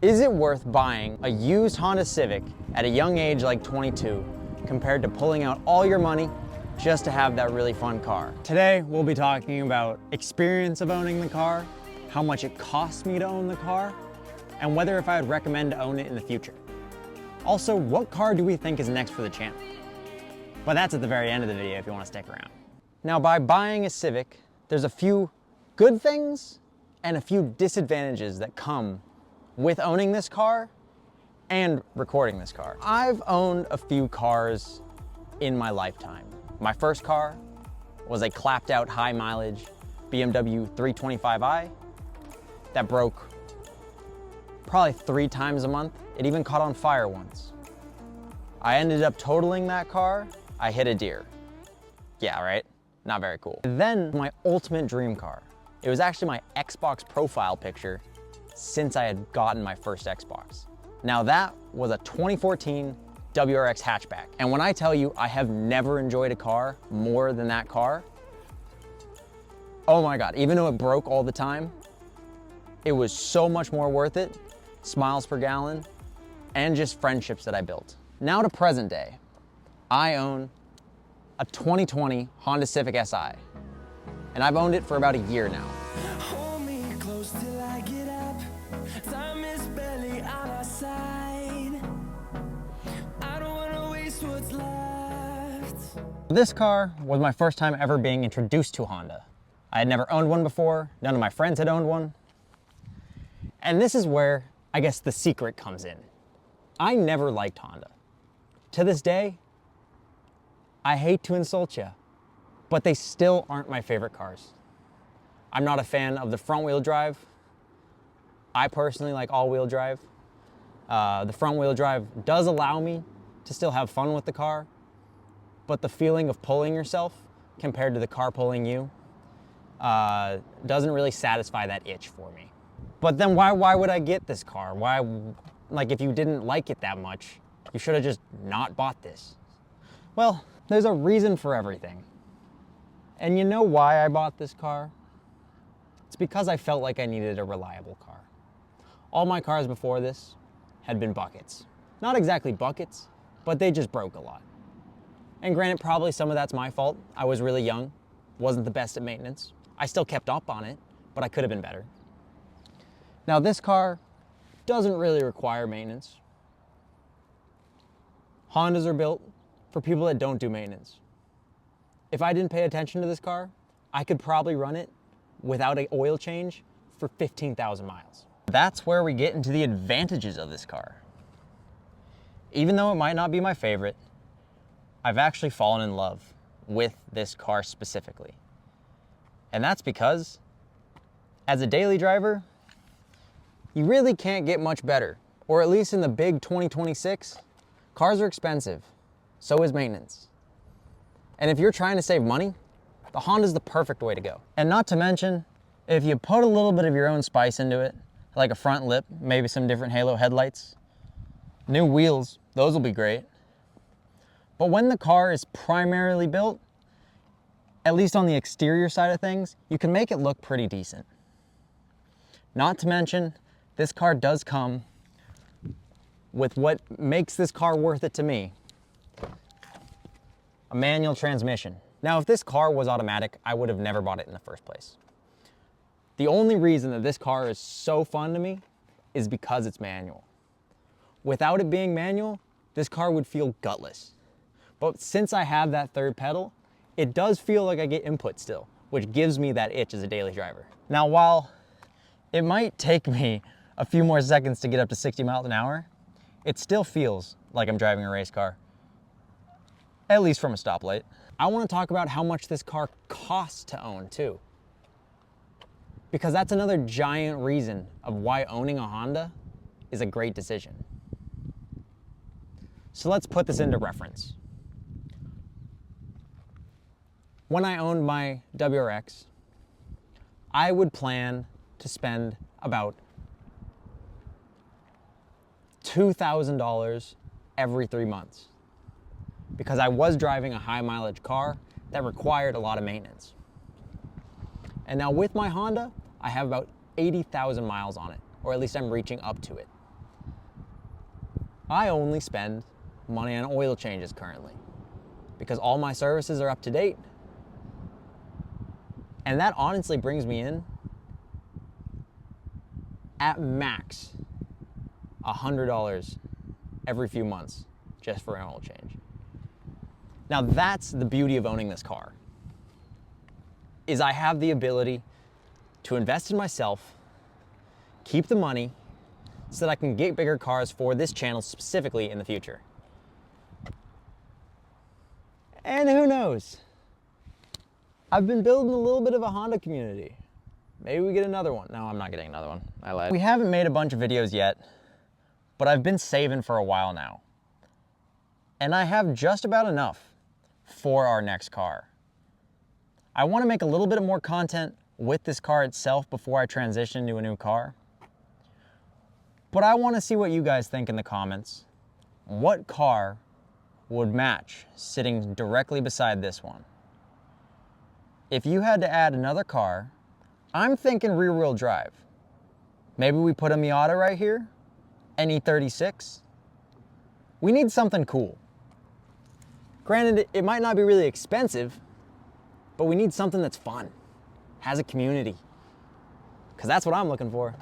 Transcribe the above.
Is it worth buying a used Honda Civic at a young age like 22 compared to pulling out all your money just to have that really fun car? Today, we'll be talking about experience of owning the car, how much it cost me to own the car, and whether if I would recommend to own it in the future. Also, what car do we think is next for the channel? But that's at the very end of the video if you want to stick around. Now, by buying a Civic, there's a few good things and a few disadvantages that come with owning this car and recording this car. I've owned a few cars in my lifetime. My first car was a clapped out high mileage BMW 325i that broke probably 3 times a month. It even caught on fire once. I ended up totaling that car. I hit a deer. Yeah, right? Not very cool. Then my ultimate dream car. It was actually my Xbox profile picture since I had gotten my first Xbox. Now that was a 2014 WRX hatchback. And when I tell you I have never enjoyed a car more than that car, oh my God, even though it broke all the time, it was so much more worth it, smiles per gallon, and just friendships that I built. Now to present day, I own a 2020 Honda Civic Si, and I've owned it for about a year now. Hold me close till I get up. Time is barely on our side. I don't wanna waste what's left. This car was my first time ever being introduced to Honda. I had never owned one before, none of my friends had owned one. And this is where, I guess, the secret comes in. I never liked Honda. To this day, I hate to insult you, but they still aren't my favorite cars. I'm not a fan of the front wheel drive. I personally like all wheel drive. The front wheel drive does allow me to still have fun with the car, but the feeling of pulling yourself compared to the car pulling you doesn't really satisfy that itch for me. But then why would I get this car? Why, like, if you didn't like it that much, you should have just not bought this. Well, there's a reason for everything. And you know why I bought this car? It's because I felt like I needed a reliable car. All my cars before this had been buckets. Not exactly buckets, but they just broke a lot. And granted, probably some of that's my fault. I was really young, wasn't the best at maintenance. I still kept up on it, but I could have been better. Now this car doesn't really require maintenance. Hondas are built for people that don't do maintenance. If I didn't pay attention to this car, I could probably run it without an oil change for 15,000 miles. That's where we get into the advantages of this car. Even though it might not be my favorite, I've actually fallen in love with this car specifically. And that's because, as a daily driver, you really can't get much better. Or at least in the big 2026, cars are expensive. So is maintenance. And if you're trying to save money, the Honda's the perfect way to go. And not to mention, if you put a little bit of your own spice into it, like a front lip, maybe some different halo headlights, new wheels, those will be great. But when the car is primarily built, at least on the exterior side of things, you can make it look pretty decent. Not to mention, this car does come with what makes this car worth it to me: a manual transmission. Now, if this car was automatic, I would have never bought it in the first place. The only reason that this car is so fun to me is because it's manual. Without it being manual, this car would feel gutless. But since I have that third pedal, it does feel like I get input still, which gives me that itch as a daily driver. Now, while it might take me a few more seconds to get up to 60 miles an hour, it still feels like I'm driving a race car. At least from a stoplight. I want to talk about how much this car costs to own too. Because that's another giant reason of why owning a Honda is a great decision. So let's put this into reference. When I owned my WRX, I would plan to spend about $2,000 every 3 months, because I was driving a high mileage car that required a lot of maintenance. And now with my Honda, I have about 80,000 miles on it, or at least I'm reaching up to it. I only spend money on oil changes currently because all my services are up to date. And that honestly brings me in at max $100 every few months just for an oil change. Now that's the beauty of owning this car, is I have the ability to invest in myself, keep the money, so that I can get bigger cars for this channel specifically in the future. And who knows? I've been building a little bit of a Honda community. Maybe we get another one. No, I'm not getting another one. I lied. We haven't made a bunch of videos yet, but I've been saving for a while now. And I have just about enough for our next car. I want to make a little bit more content with this car itself before I transition to a new car. But I want to see what you guys think in the comments. What car would match sitting directly beside this one? If you had to add another car, I'm thinking rear-wheel drive. Maybe we put a Miata right here, an E36. We need something cool. Granted, it might not be really expensive, but we need something that's fun, has a community, because that's what I'm looking for.